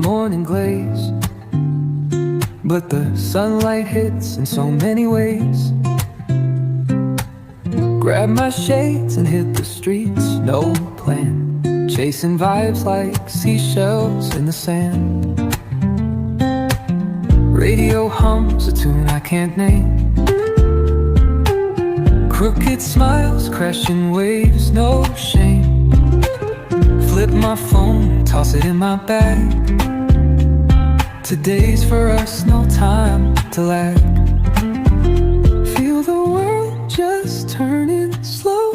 morning glaze, but the sunlight hits in so many ways. Grab my shades and hit the streets, no plan, chasing vibes like seashells in the sand. Radio hums a tune I can't name, crooked smiles, crashing waves, no shame. Flip my phone, toss it in my bag. Today's for us, no time to lag. Feel the world just turning slow.